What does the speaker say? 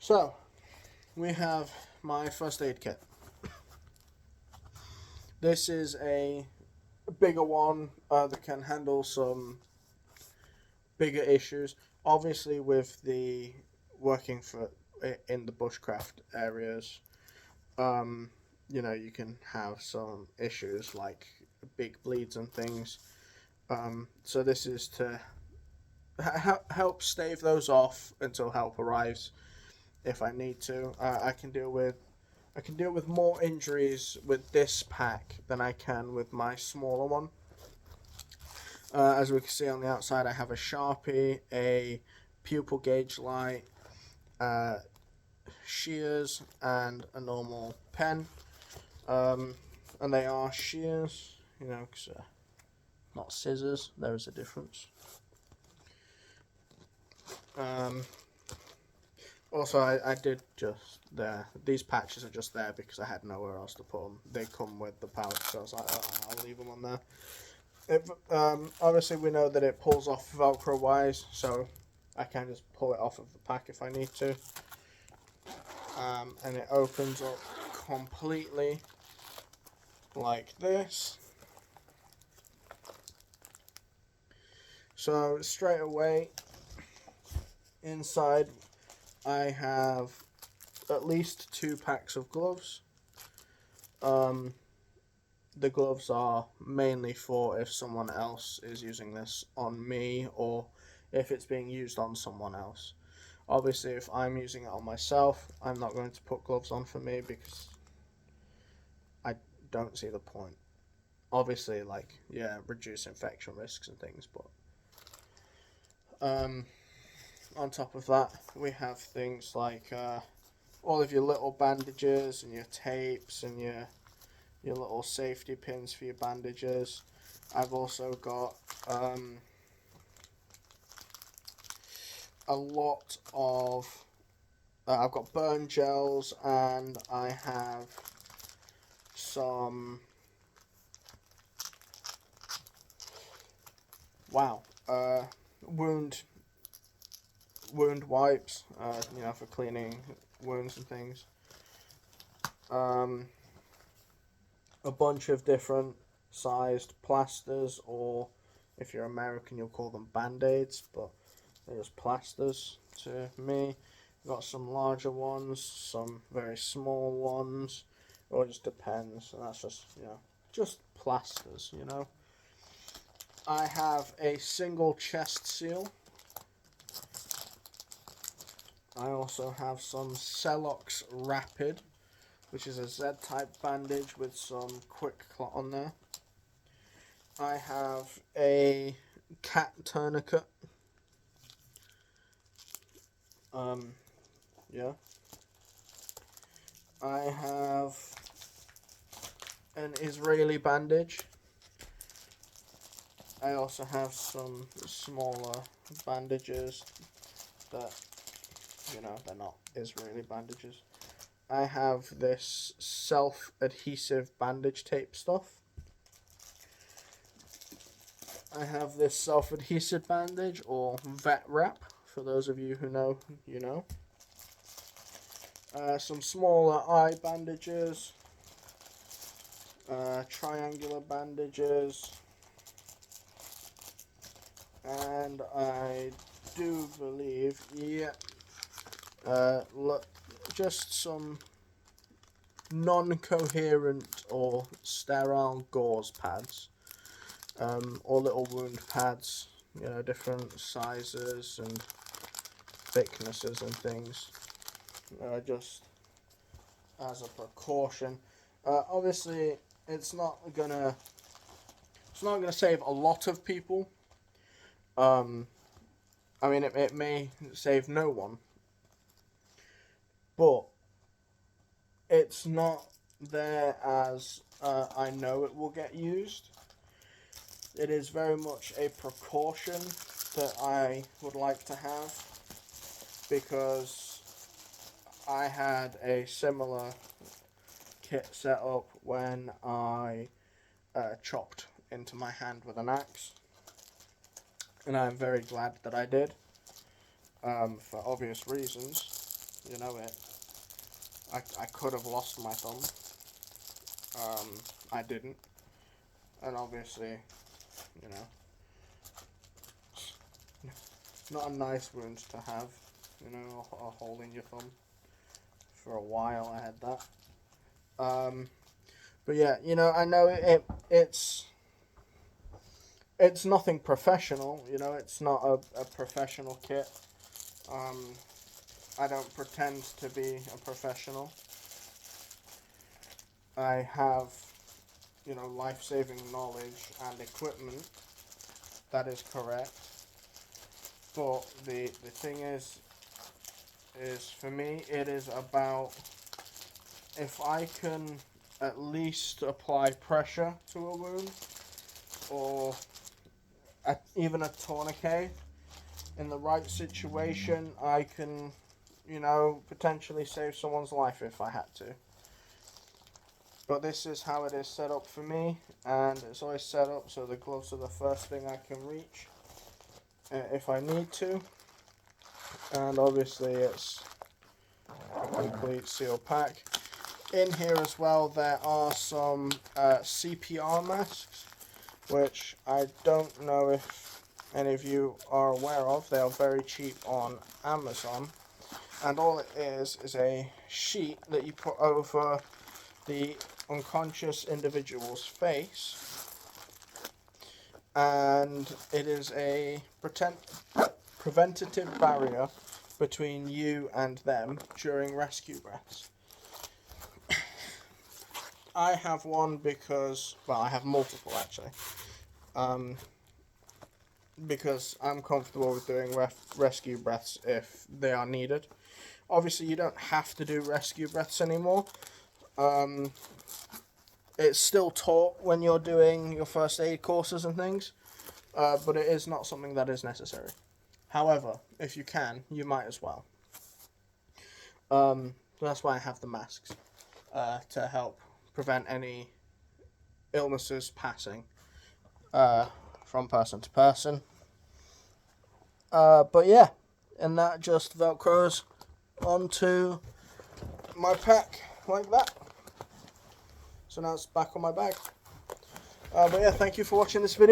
So, we have my first aid kit. This is a bigger one that can handle some bigger issues. Obviously, with the working for in the bushcraft areas, you can have some issues like big bleeds and things. So this is to help stave those off until help arrives. If I need to, I can deal with more injuries with this pack than I can with my smaller one. As we can see on the outside, I have a Sharpie, a pupil gauge light, shears, and a normal pen. And they are shears, because not scissors. There is a difference. Also, I did just there. These patches are just there because I had nowhere else to put them. They come with the pouch, so I was like, I'll leave them on there. Obviously, we know that it pulls off Velcro wise, so I can just pull it off of the pack if I need to. And it opens up completely like this. So straight away, inside I have at least 2 packs of gloves. The gloves are mainly for if someone else is using this on me or if it's being used on someone else. Obviously, if I'm using it on myself, I'm not going to put gloves on for me because I don't see the point. Obviously, reduce infection risks and things, but on top of that, we have things like all of your little bandages and your tapes and your little safety pins for your bandages. I've also got a lot of I've got burn gels, and I have some wound wipes, for cleaning wounds and things. A bunch of different sized plasters, or if you're American, you'll call them band-aids, but they're just plasters to me. Got some larger ones, some very small ones. It all just depends, and that's just plasters, I have a single chest seal. I also have some Celox Rapid, which is a Z-type bandage with some quick clot on there. I have a cat tourniquet. I have an Israeli bandage. I also have some smaller bandages that, they're not Israeli bandages. I have this self-adhesive bandage tape stuff. I have this self-adhesive bandage, or vet wrap, for those of you who know, you know. Some smaller eye bandages, triangular bandages, and I do believe, just some non-coherent or sterile gauze pads, or little wound pads, different sizes and thicknesses and things, just as a precaution. Obviously, it's not gonna save a lot of people. It may save no one, but it's not there as I know it will get used. It is very much a precaution that I would like to have, because I had a similar kit set up when I chopped into my hand with an axe, and I'm very glad that I did, for obvious reasons. you know, I could have lost my thumb. I didn't, and obviously, you know, not a nice wound to have, you know, a hole in your thumb. For a while I had that. But yeah, you know, I know it's nothing professional, you know, it's not a professional kit. I don't pretend to be a professional. I have, you know, life-saving knowledge and equipment. That is correct. But the thing is for me, it is about if I can at least apply pressure to a wound, or even a tourniquet in the right situation, I can, you know, potentially save someone's life if I had to. But this is how it is set up for me, and it's always set up so the gloves are the first thing I can reach if I need to. And obviously it's a complete seal pack. In here as well there are some CPR masks, which I don't know if any of you are aware of. They are very cheap on Amazon, and all it is a sheet that you put over the unconscious individual's face, and it is a preventative barrier between you and them during rescue breaths. I have one because, well, I have multiple actually, because I'm comfortable with doing rescue breaths if they are needed. Obviously you don't have to do rescue breaths anymore. It's still taught when you're doing your first aid courses and things, but it is not something that is necessary. However, if you can, you might as well. So that's why I have the masks, to help prevent any illnesses passing from person to person. But yeah, and that just velcros onto my pack like that. So now it's back on my bag. But yeah, thank you for watching this video.